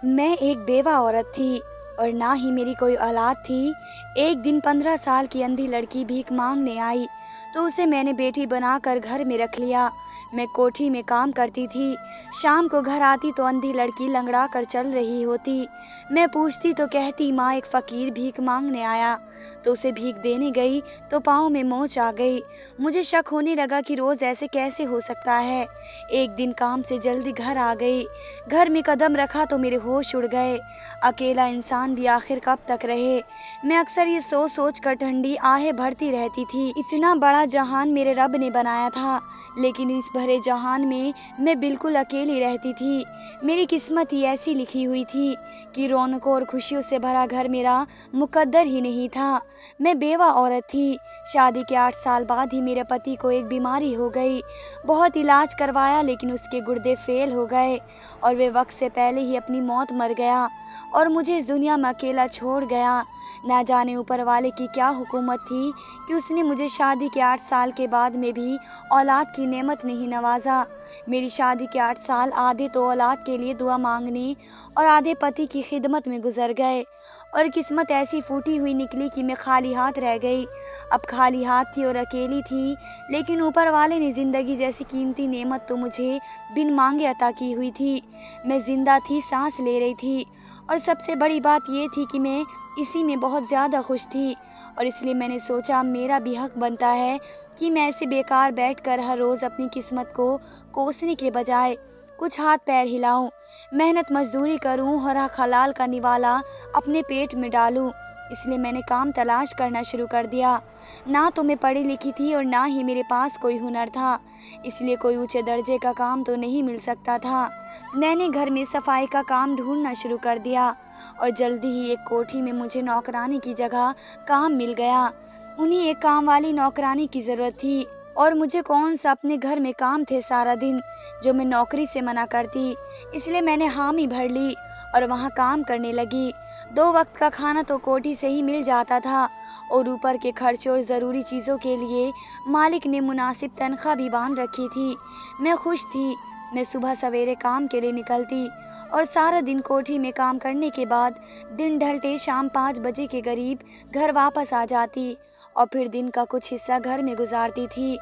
میں ایک بیوہ عورت تھی اور نہ ہی میری کوئی اولاد تھی۔ ایک دن 15 سال کی اندھی لڑکی بھیک مانگنے آئی تو اسے میں نے بیٹی بنا کر گھر میں رکھ لیا۔ میں کوٹھی میں کام کرتی تھی۔ شام کو گھر آتی تو اندھی لڑکی لنگڑا کر چل رہی ہوتی۔ میں پوچھتی تو کہتی ماں ایک فقیر بھیک مانگنے آیا، تو اسے بھیک دینے گئی تو پاؤں میں موچ آ گئی۔ مجھے شک ہونے لگا کہ روز ایسے کیسے ہو سکتا ہے۔ ایک دن کام سے جلدی گھر آ گئی۔ گھر میں قدم رکھا تو میرے ہوش اڑ گئے۔ اکیلا انسان بھی آخر کب تک رہے؟ میں اکثر یہ سوچ سوچ کر ٹھنڈی آہیں بھرتی رہتی تھی۔ اتنا بڑا جہان میرے رب نے بنایا تھا، لیکن اس بھرے جہان میں بالکل اکیلی رہتی تھی۔ میری قسمت ہی ایسی لکھی ہوئی تھی کہ رونقوں اور خوشیوں سے بھرا گھر میرا مقدر ہی نہیں تھا۔ میں بیوہ عورت تھی۔ شادی کے 8 سال بعد ہی میرے پتی کو ایک بیماری ہو گئی۔ بہت علاج کروایا لیکن اس کے گردے فیل ہو گئے اور وہ وقت سے پہلے ہی اپنی موت مر گیا اور مجھے اس دنیا میں اکیلا چھوڑ گیا۔ نہ جانے اوپر والے کی کیا حکمت تھی کہ اس نے مجھے شادی کے 8 سال کے بعد میں بھی اولاد کی نعمت نہیں نوازا۔ میری شادی کے 8 سال آدھے تو اولاد کے لیے دعا مانگنے اور آدھے پتی کی خدمت میں گزر گئے، اور قسمت ایسی پھوٹی ہوئی نکلی کہ میں خالی ہاتھ رہ گئی۔ اب خالی ہاتھ تھی اور اکیلی تھی، لیکن اوپر والے نے زندگی جیسی قیمتی نعمت تو مجھے بن مانگے عطا کی ہوئی تھی۔ میں زندہ تھی، سانس لے رہی تھی، اور سب سے بڑی بات یہ تھی کہ میں اسی میں بہت زیادہ خوش تھی، اور اس لیے میں نے سوچا میرا بھی حق بنتا ہے کہ میں ایسے بیکار بیٹھ کر ہر روز اپنی قسمت کو کوسنے کے بجائے کچھ ہاتھ پیر ہلاؤں، محنت مزدوری کروں اور حق حلال کا نوالا اپنے پیٹ میں ڈالوں۔ اس لیے میں نے کام تلاش کرنا شروع کر دیا۔ نہ تو میں پڑھی لکھی تھی اور نہ ہی میرے پاس کوئی ہنر تھا، اس لیے کوئی اونچے درجے کا کام تو نہیں مل سکتا تھا۔ میں نے گھر میں صفائی کا کام ڈھونڈنا شروع کر دیا اور جلدی ہی ایک کوٹھی میں مجھے نوکرانی کی جگہ کام مل گیا۔ انہیں ایک کام والی نوکرانی کی ضرورت تھی اور مجھے کون سا اپنے گھر میں کام تھے سارا دن جو میں نوکری سے منع کرتی، اس لیے میں نے حامی بھر لی اور وہاں کام کرنے لگی۔ 2 وقت کا کھانا تو کوٹھی سے ہی مل جاتا تھا اور اوپر کے خرچے اور ضروری چیزوں کے لیے مالک نے مناسب تنخواہ بھی باندھ رکھی تھی۔ میں خوش تھی۔ میں صبح سویرے کام کے لیے نکلتی اور سارا دن کوٹھی میں کام کرنے کے بعد دن ڈھلتے شام 5 بجے کے قریب گھر واپس آ جاتی اور پھر دن کا کچھ حصہ گھر میں گزارتی تھی۔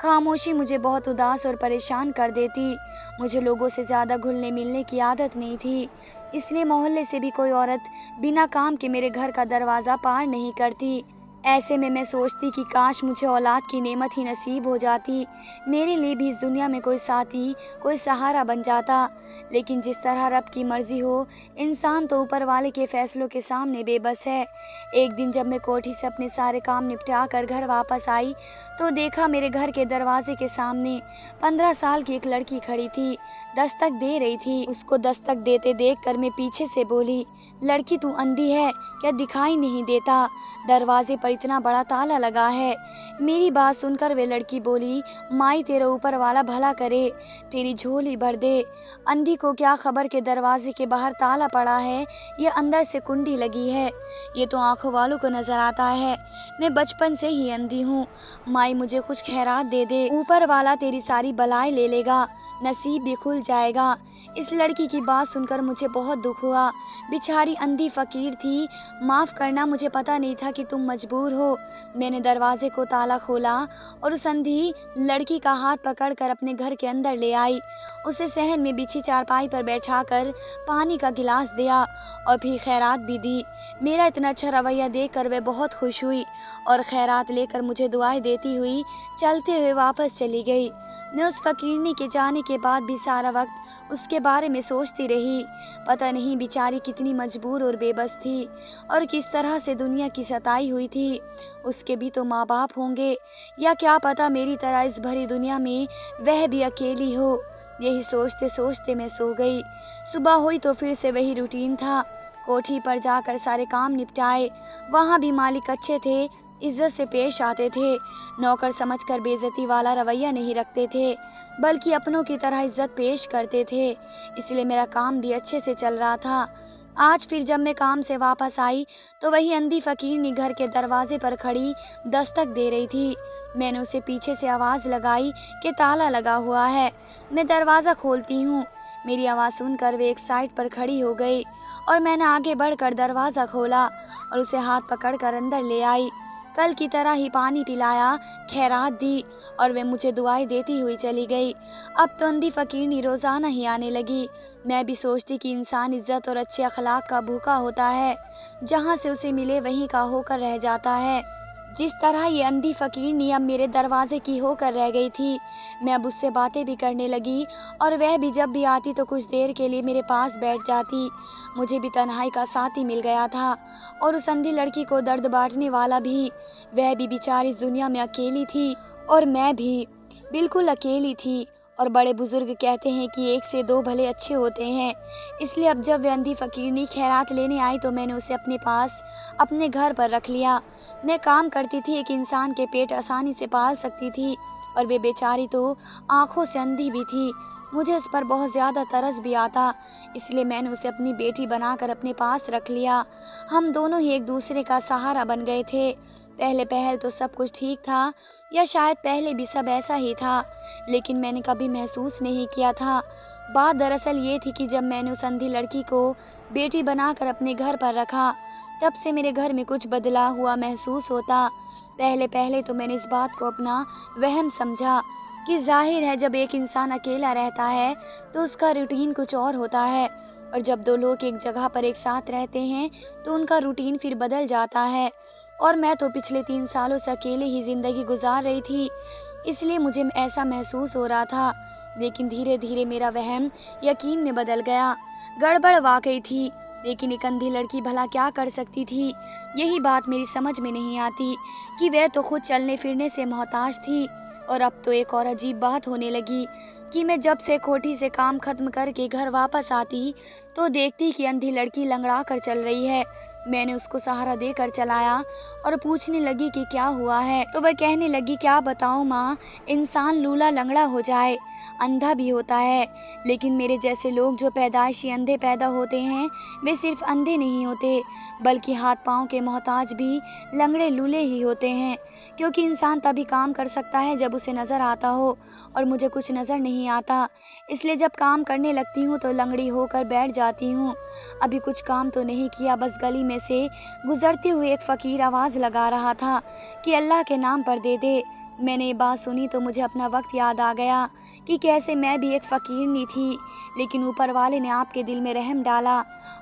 خاموشی مجھے بہت اداس اور پریشان کر دیتی۔ مجھے لوگوں سے زیادہ گھلنے ملنے کی عادت نہیں تھی، اس لیے محلے سے بھی کوئی عورت بنا کام کے میرے گھر کا دروازہ پار نہیں کرتی۔ ایسے میں سوچتی کہ کاش مجھے اولاد کی نعمت ہی نصیب ہو جاتی، میرے لیے بھی اس دنیا میں کوئی ساتھی، کوئی سہارا بن جاتا۔ لیکن جس طرح رب کی مرضی ہو، انسان تو اوپر والے کے فیصلوں کے سامنے بے بس ہے۔ ایک دن جب میں کوٹھی سے اپنے سارے کام نپٹا کر گھر واپس آئی تو دیکھا میرے گھر کے دروازے کے سامنے 15 سال کی ایک لڑکی کھڑی تھی، دستک دے رہی تھی۔ اس کو دستک دیتے دیکھ کر میں پیچھے سے بولی، لڑکی تو اندھی ہے کیا دکھائی نہیں دیتا؟ دروازے پر اتنا بڑا تالا لگا ہے۔ میری بات سن کر وہ لڑکی بولی، مائی تیرا اوپر والا بھلا کرے، تیری جھولی بھر دے۔ اندھی کو کیا خبر کہ دروازے کے باہر تالا پڑا ہے یا اندر سے کنڈی لگی ہے، یہ تو آنکھوں والوں کو نظر آتا ہے۔ میں بچپن سے ہی اندھی ہوں، مائی مجھے کچھ خیرات دے دے، اوپر والا تیری ساری بلائیں لے لے گا، نصیب بھی کھل جائے گا۔ اس لڑکی کی بات سن کر مجھے بہت دکھ ہوا۔ بیچاری اندھی فقیر تھی، معاف کرنا مجھے پتہ نہیں تھا کہ تم مجبور ہو۔ میں نے دروازے کو تالا کھولا اور اس اندھی لڑکی کا ہاتھ پکڑ کر اپنے گھر کے اندر لے آئی، اسے صحن میں بچھی چارپائی پر بیٹھا کر پانی کا گلاس دیا اور پھر خیرات بھی دی۔ میرا اتنا اچھا رویہ دیکھ کر وہ بہت خوش ہوئی اور خیرات لے کر مجھے دعائیں دیتی ہوئی چلتے ہوئے واپس چلی گئی۔ میں اس فقیرنی کے جانے کے بعد بھی سارا وقت اس کے بارے میں سوچتی رہی، پتہ نہیں بیچاری کتنی مجبور اور بے بس تھی اور کس طرح سے دنیا کی ستائی ہوئی تھی۔ اس کے بھی تو ماں باپ ہوں گے، یا کیا پتہ میری طرح اس بھری دنیا میں وہ بھی اکیلی ہو۔ یہی سوچتے سوچتے میں سو گئی۔ صبح ہوئی تو پھر سے وہی روٹین تھا، کوٹھی پر جا کر سارے کام نپٹائے۔ وہاں بھی مالک اچھے تھے، عزت سے پیش آتے تھے، نوکر سمجھ کر بے عزتی والا رویہ نہیں رکھتے تھے بلکہ اپنوں کی طرح عزت پیش کرتے تھے، اس لیے میرا کام بھی اچھے سے چل رہا تھا۔ آج پھر جب میں کام سے واپس آئی تو وہی اندھی فقیرنی گھر کے دروازے پر کھڑی دستک دے رہی تھی۔ میں نے اسے پیچھے سے آواز لگائی کہ تالا لگا ہوا ہے۔ میں دروازہ کھولتی ہوں، मेरी आवाज़ सुनकर वे एक साइड पर खड़ी हो गई और मैंने आगे बढ़कर दरवाज़ा खोला और उसे हाथ पकड़कर अंदर ले आई। कल की तरह ही पानी पिलाया, खैरात दी और वे मुझे दुआएं देती हुई चली गई। अब तो अंधी फ़कीरनी रोज़ाना ही आने लगी। मैं भी सोचती कि इंसान इज़्ज़त और अच्छे अखलाक का भूखा होता है, जहाँ से उसे मिले वहीं का होकर रह जाता है। जिस तरह ये अंधी फ़कीरनी अब मेरे दरवाजे की होकर रह गई थी। मैं अब उससे बातें भी करने लगी और वह भी जब भी आती तो कुछ देर के लिए मेरे पास बैठ जाती। मुझे भी तन्हाई का साथी मिल गया था और उस अंधी लड़की को दर्द बांटने वाला भी। वह भी बेचारी इस दुनिया में अकेली थी और मैं भी बिल्कुल अकेली थी। और बड़े बुजुर्ग कहते हैं कि एक से दो भले अच्छे होते हैं। इसलिए अब जब वह अंधी फ़कीरनी खैरात लेने आई तो मैंने उसे अपने पास अपने घर पर रख लिया। मैं काम करती थी, एक इंसान के पेट आसानी से पाल सकती थी और वे बेचारी तो आँखों से अंधी भी थी। मुझे उस पर बहुत ज़्यादा तरस भी आता, इसलिए मैंने उसे अपनी बेटी बनाकर अपने पास रख लिया। हम दोनों ही एक दूसरे का सहारा बन गए थे। पहले पहल तो सब कुछ ठीक था, या शायद पहले भी सब ऐसा ही था, लेकिन मैंने कभी महसूस नहीं किया था। बात दरअसल ये थी कि जब मैंने उस अंधी लड़की को बेटी बनाकर अपने घर पर रखा, तब से मेरे घर में कुछ बदलाव हुआ महसूस होता। पहले पहले तो मैंने इस बात को अपना वहम समझा कि जाहिर है जब एक इंसान अकेला रहता है तो उसका रूटीन कुछ और होता है, और जब दो लोग एक जगह पर एक साथ रहते हैं तो उनका रूटीन फिर बदल जाता है। और मैं तो पिछले 3 सालों से अकेले ही ज़िंदगी गुजार रही थी, इसलिए मुझे ऐसा महसूस हो रहा था। लेकिन धीरे धीरे मेरा वहम यकीन में बदल गया। गड़बड़ वाकई थी, लेकिन एक अंधी लड़की भला क्या कर सकती थी? यही बात मेरी समझ में नहीं आती कि वह तो खुद चलने फिरने से मोहताज थी। और अब तो एक और अजीब बात होने लगी कि मैं जब से कोठी से काम खत्म करके घर वापस आती तो देखती कि अंधी लड़की लंगड़ा कर चल रही है। मैंने उसको सहारा देकर चलाया और पूछने लगी कि क्या हुआ है, तो वह कहने लगी, क्या बताऊँ माँ, इंसान लूला लंगड़ा हो जाए, अंधा भी होता है, लेकिन मेरे जैसे लोग जो पैदाइशी अंधे पैदा होते हैं वे सिर्फ अंधे नहीं होते, बल्कि हाथ पाँव के मोहताज भी लंगड़े लूले ही होते हैं। क्योंकि इंसान तभी काम कर सकता है जब उसे नज़र आता हो, और मुझे कुछ नज़र नहीं आता, इसलिए जब काम करने लगती हूँ तो लंगड़ी होकर बैठ जाती हूँ। अभी कुछ काम तो नहीं किया, बस गली में से गुजरते हुए एक फ़कीर आवाज़ लगा रहा था कि अल्लाह के नाम पर दे दे। मैंने ये बात सुनी तो मुझे अपना वक्त याद आ गया कि कैसे मैं भी एक फ़कीरनी थी, लेकिन ऊपर वाले ने आपके दिल में रहम डाला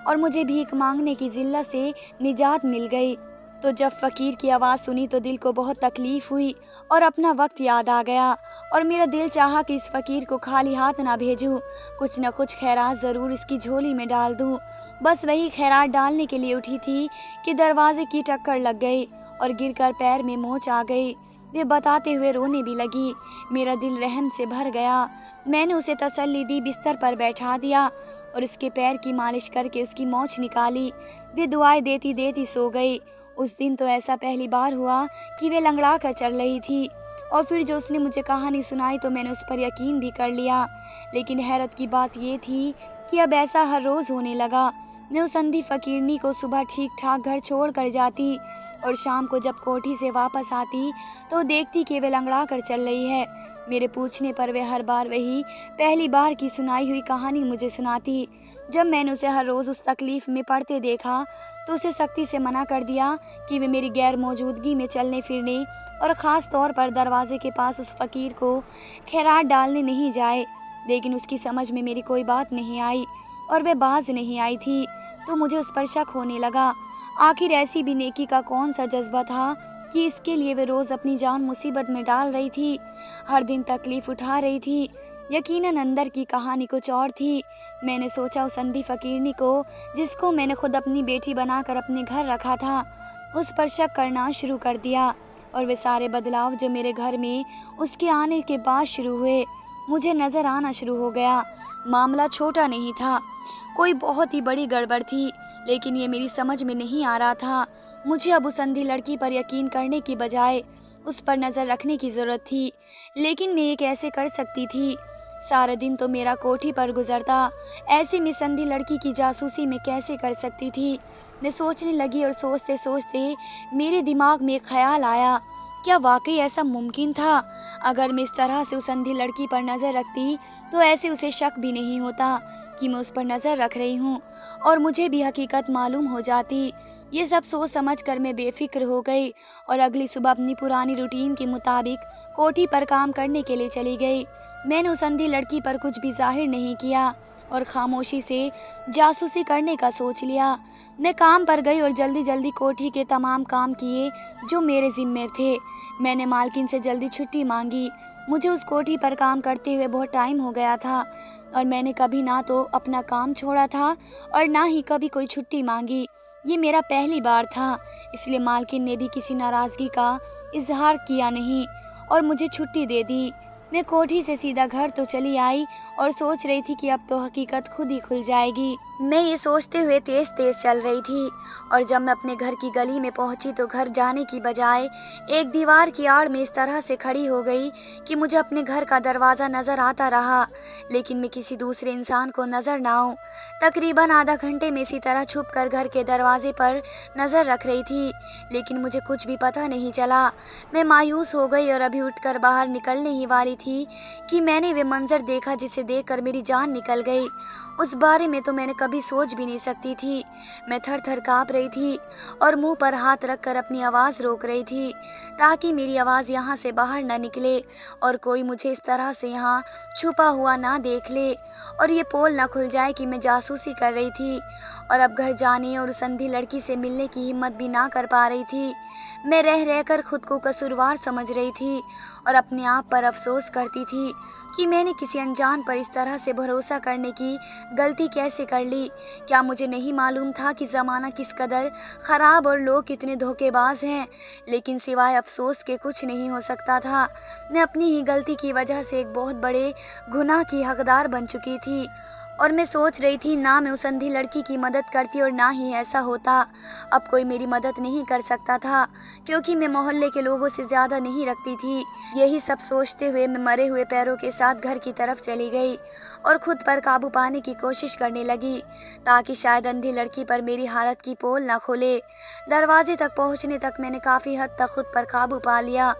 और मुझे भीख मांगने की ज़िल्लत से निजात मिल गई। तो जब फ़कीर की आवाज़ सुनी तो दिल को बहुत तकलीफ़ हुई और अपना वक्त याद आ गया, और मेरा दिल चाहा कि इस फ़कीर को खाली हाथ ना भेजूं, कुछ न कुछ खैरात ज़रूर इसकी झोली में डाल दूं। बस वही खैरात डालने के लिए उठी थी कि दरवाजे की टक्कर लग गई और गिरकर पैर में मोच आ गई। वे बताते हुए रोने भी लगी। मेरा दिल रहम से भर गया। मैंने उसे तसल्ली दी, बिस्तर पर बैठा दिया और उसके पैर की मालिश करके उसकी मोच निकाली। वे दुआएं देती देती सो गई। उस दिन तो ऐसा पहली बार हुआ कि वे लंगड़ा कर चल रही थी, और फिर जो उसने मुझे कहानी सुनाई तो मैंने उस पर यकीन भी कर लिया। लेकिन हैरत की बात ये थी कि अब ऐसा हर रोज़ होने लगा। मैं उस अंधी फ़कीरनी को सुबह ठीक ठाक घर छोड़ कर जाती और शाम को जब कोठी से वापस आती तो देखती कि वे लंगड़ा कर चल रही है। मेरे पूछने पर वे हर बार वही पहली बार की सुनाई हुई कहानी मुझे सुनाती। जब मैंने उसे हर रोज़ उस तकलीफ़ में पड़ते देखा तो उसे सख्ती से मना कर दिया कि वे मेरी गैर मौजूदगी में चलने फिरने और ख़ास तौर पर दरवाजे के पास उस फ़कीर को खैरात डालने नहीं जाए। लेकिन उसकी समझ में मेरी कोई बात नहीं आई और वह बाज नहीं आई थी, तो मुझे उस पर शक होने लगा। आखिर ऐसी भी नेकी का कौन सा जज्बा था कि इसके लिए वे रोज़ अपनी जान मुसीबत में डाल रही थी, हर दिन तकलीफ़ उठा रही थी। यकीनन अंदर की कहानी कुछ और थी। मैंने सोचा उस अंधी फ़कीरनी को, जिसको मैंने खुद अपनी बेटी बनाकर अपने घर रखा था, उस पर शक करना शुरू कर दिया। और वे सारे बदलाव जो मेरे घर में उसके आने के बाद शुरू हुए, मुझे नज़र आना शुरू हो गया। मामला छोटा नहीं था, कोई बहुत ही बड़ी गड़बड़ थी, लेकिन ये मेरी समझ में नहीं आ रहा था। मुझे अब उस अंधी लड़की पर यकीन करने की बजाय उस पर नज़र रखने की ज़रूरत थी। लेकिन मैं ये कैसे कर सकती थी? सारा दिन तो मेरा कोठी पर गुजरता, ऐसे में अंधी लड़की की जासूसी मैं कैसे कर सकती थी? मैं सोचने लगी और सोचते सोचते मेरे दिमाग में एक ख्याल आया क्या वाकई ऐसा मुमकिन था? अगर मैं इस तरह से उस अंधी लड़की पर नज़र रखती तो ऐसे उसे शक भी नहीं होता कि मैं उस पर नज़र रख रही हूँ और मुझे भी हकीकत मालूम हो जाती। ये सब सोच समझ कर मैं बेफिक्र हो गई और अगली सुबह अपनी पुरानी रूटीन के मुताबिक कोठी पर काम करने के लिए चली गई। मैंने उस अंधी लड़की पर कुछ भी जाहिर नहीं किया और खामोशी से जासूसी करने का सोच लिया। मैं काम पर गई और जल्दी जल्दी कोठी के तमाम काम किए जो मेरे ज़िम्मे थे। मैंने मालकिन से जल्दी छुट्टी मांगी। मुझे उस कोठी पर काम करते हुए बहुत टाइम हो गया था और मैंने कभी ना तो अपना काम छोड़ा था और ना ही कभी कोई छुट्टी मांगी। ये मेरा पहली बार था, इसलिए मालकिन ने भी किसी नाराज़गी का इजहार किया नहीं और मुझे छुट्टी दे दी। मैं कोठी से सीधा घर तो चली आई और सोच रही थी कि अब तो हकीकत खुद ही खुल जाएगी। मैं ये सोचते हुए तेज तेज चल रही थी और जब मैं अपने घर की गली में पहुंची तो घर जाने की बजाय एक दीवार की आड़ में इस तरह से खड़ी हो गई कि मुझे अपने घर का दरवाज़ा नज़र आता रहा, लेकिन मैं किसी दूसरे इंसान को नज़र ना आऊं। तकरीबन आधा घंटे में इसी तरह छुप कर घर के दरवाजे पर नज़र रख रही थी, लेकिन मुझे कुछ भी पता नहीं चला। मैं मायूस हो गई और अभी उठकर बाहर निकलने ही वाली थी कि मैंने वे मंजर देखा जिसे देखकर मेरी जान निकल गई। उस बारे में तो मैंने कभी सोच भी नहीं सकती थी। मैं थर थर काँप रही थी और मुंह पर हाथ रखकर अपनी आवाज़ रोक रही थी ताकि मेरी आवाज़ यहाँ से बाहर न निकले और कोई मुझे इस तरह से यहाँ छुपा हुआ ना देख ले और ये पोल न खुल जाए कि मैं जासूसी कर रही थी। और अब घर जाने और उस अंधी लड़की से मिलने की हिम्मत भी ना कर पा रही थी। मैं रह रहकर खुद को कसूरवार समझ रही थी और अपने आप पर अफसोस करती थी कि मैंने किसी अनजान पर इस तरह से भरोसा करने की गलती कैसे कर ली। क्या मुझे नहीं मालूम था कि ज़माना किस कदर ख़राब और लोग कितने धोखेबाज हैं? लेकिन सिवाय अफसोस के कुछ नहीं हो सकता था। मैं अपनी ही गलती की वजह से एक बहुत बड़े गुनाह की हकदार बन चुकी थी और मैं सोच रही थी ना मैं उस अंधी लड़की की मदद करती और ना ही ऐसा होता। अब कोई मेरी मदद नहीं कर सकता था क्योंकि मैं मोहल्ले के लोगों से ज़्यादा नहीं रखती थी। यही सब सोचते हुए मैं मरे हुए पैरों के साथ घर की तरफ चली गई और खुद पर काबू पाने की कोशिश करने लगी ताकि शायद अंधी लड़की पर मेरी हालत की पोल ना खुले। दरवाजे तक पहुँचने तक मैंने काफ़ी हद तक खुद पर काबू पा लिया,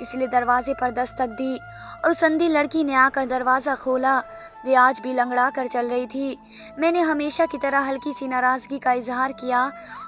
इसलिए दरवाजे पर दस्तक दी और उस अंधी लड़की ने आकर दरवाज़ा खोला। वे आज भी लंगड़ा कर चल रही थी। मैंने हमेशा की तरह हल्की सी नाराज़गी का इजहार किया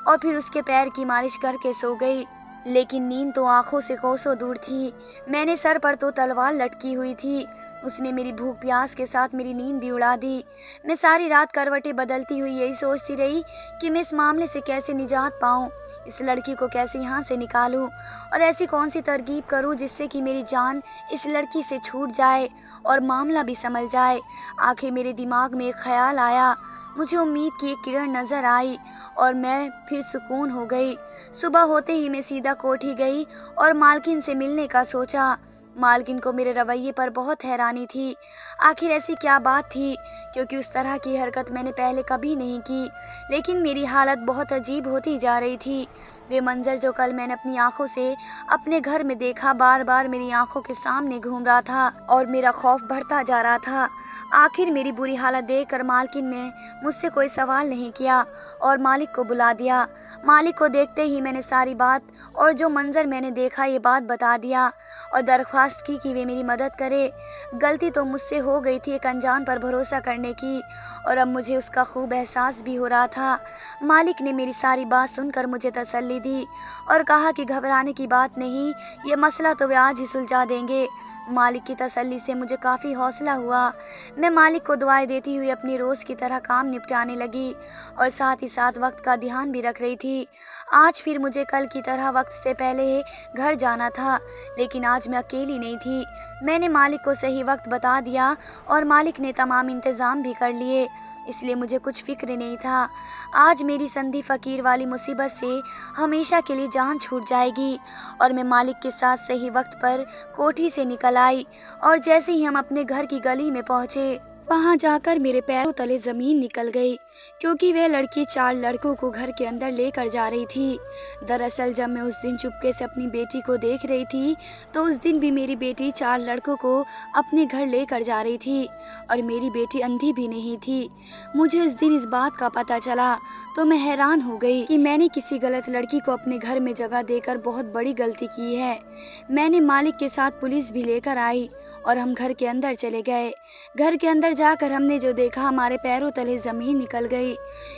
और फिर उसके पैर की मालिश करके सो गई, लेकिन नींद तो आंखों से कोसों दूर थी। मैंने सर पर तो तलवार लटकी हुई थी। उसने मेरी भूख प्यास के साथ मेरी नींद भी उड़ा दी। मैं सारी रात करवटें बदलती हुई यही सोचती रही कि मैं इस मामले से कैसे निजात पाऊँ, इस लड़की को कैसे यहाँ से निकालूँ और ऐसी कौन सी तरकीब करूँ जिससे कि मेरी जान इस लड़की से छूट जाए और मामला भी संभल जाए। आखिर मेरे दिमाग में एक ख्याल आया। मुझे उम्मीद की एक किरण नज़र आई और मैं फिर सुकून हो गई। सुबह होते ही मैं सीधा कोठी गई और मालकिन से मिलने का सोचा। मालकिन को मेरे रवैये पर बहुत हैरानी थी। आखिर ऐसी क्या बात थी, क्योंकि उस तरह की हरकत मैंने पहले कभी नहीं की, लेकिन मेरी हालत बहुत अजीब होती जा रही थी। वे मंजर जो कल मैंने अपनी आंखों से अपने घर में देखा बार बार मेरी आंखों के सामने घूम रहा था और मेरा खौफ बढ़ता जा रहा था। आखिर मेरी बुरी हालत देखकर मालकिन ने मुझसे कोई सवाल नहीं किया और मालिक को बुला दिया। मालिक को देखते ही मैंने सारी बात और जो मंजर मैंने देखा ये बात बता दिया और दरख्वास्त की कि वे मेरी मदद करे। गलती तो मुझसे हो गई थी एक अनजान पर भरोसा करने की और अब मुझे उसका खूब एहसास भी हो रहा था। मालिक ने मेरी सारी बात सुनकर मुझे तसल्ली दी और कहा कि घबराने की बात नहीं, ये मसला तो वे आज ही सुलझा देंगे। मालिक की तसल्ली से मुझे काफ़ी हौसला हुआ। मैं मालिक को दुआएं देती हुई अपनी रोज़ की तरह काम निपटाने लगी और साथ ही साथ वक्त का ध्यान भी रख रही थी। आज फिर मुझे कल की तरह वक्त से पहले घर जाना था, लेकिन आज मैं अकेली नहीं थी। मैंने मालिक को सही वक्त बता दिया और मालिक ने तमाम इंतज़ाम भी कर लिए, इसलिए मुझे कुछ फिक्र नहीं था। आज मेरी संधि फ़कीर वाली मुसीबत से हमेशा के लिए जान छूट जाएगी और मैं मालिक के साथ सही वक्त पर कोठी से निकल आई और जैसे ही हम अपने घर की गली में पहुँचे वहाँ जाकर मेरे पैरों तले जमीन निकल गई, क्योंकि वह लड़की 4 लड़कों को घर के अंदर लेकर जा रही थी। दरअसल जब मैं उस दिन चुपके से अपनी बेटी को देख रही थी, तो उस दिन भी मेरी बेटी 4 लड़कों को अपने घर लेकर जा रही थी, और मेरी बेटी अंधी भी नहीं थी। मुझे इस दिन इस बात का पता चला तो मैं हैरान हो गई कि मैंने किसी गलत लड़की को अपने घर में जगह देकर बहुत बड़ी गलती की है। मैंने मालिक के साथ पुलिस भी लेकर आई और हम घर के अंदर चले गए। घर के अंदर जाकर हमने जो देखा, हमारे पैरों तले जमीन निकल गई,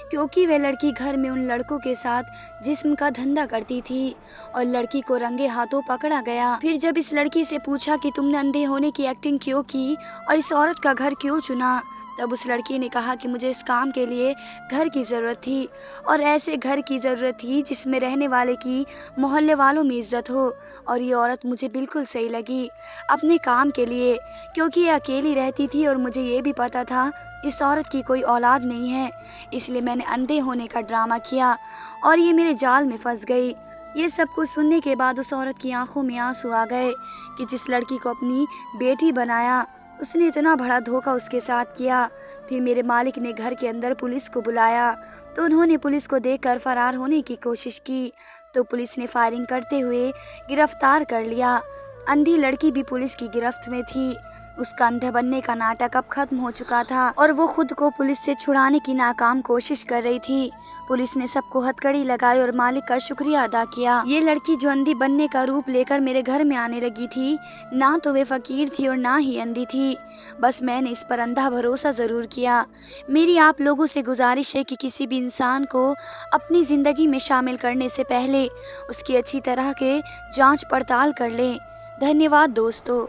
क्योंकि वह लड़की घर में उन लड़कों के साथ जिस्म का धंधा करती थी और लड़की को रंगे हाथों पकड़ा गया। फिर जब इस लड़की से पूछा कि तुमने अंधे होने की एक्टिंग क्यों की और इस औरत का घर क्यों चुना, तब उस लड़की ने कहा कि मुझे इस काम के लिए घर की ज़रूरत थी, और ऐसे घर की ज़रूरत थी जिसमें रहने वाले की मोहल्ले वालों में इज्जत हो, और ये औरत मुझे बिल्कुल सही लगी अपने काम के लिए, क्योंकि ये अकेली रहती थी और मुझे ये भी पता था इस औरत की कोई औलाद नहीं है। इसलिए मैंने अंधे होने का ड्रामा किया और ये मेरे जाल में फंस गई। ये सब कुछ सुनने के बाद उस औरत की आंखों में आंसू आ गए कि जिस लड़की को अपनी बेटी बनाया, उसने इतना बड़ा धोखा उसके साथ किया। फिर मेरे मालिक ने घर के अंदर पुलिस को बुलाया, तो उन्होंने पुलिस को देखकर फरार होने की कोशिश की, तो पुलिस ने फायरिंग करते हुए गिरफ्तार कर लिया। अंधी लड़की भी पुलिस की गिरफ्त में थी। उसका अंधे बनने का नाटक अब खत्म हो चुका था और वो खुद को पुलिस से छुड़ाने की नाकाम कोशिश कर रही थी। पुलिस ने सबको हथकड़ी लगाई और मालिक का शुक्रिया अदा किया। ये लड़की जो अंधी बनने का रूप लेकर मेरे घर में आने लगी थी, ना तो वे फकीर थी और ना ही अंधी थी। बस मैंने इस पर अंधा भरोसा जरूर किया। मेरी आप लोगों से गुजारिश है कि किसी भी इंसान को अपनी जिंदगी में शामिल करने से पहले उसकी अच्छी तरह के जांच पड़ताल कर लें। धन्यवाद दोस्तों।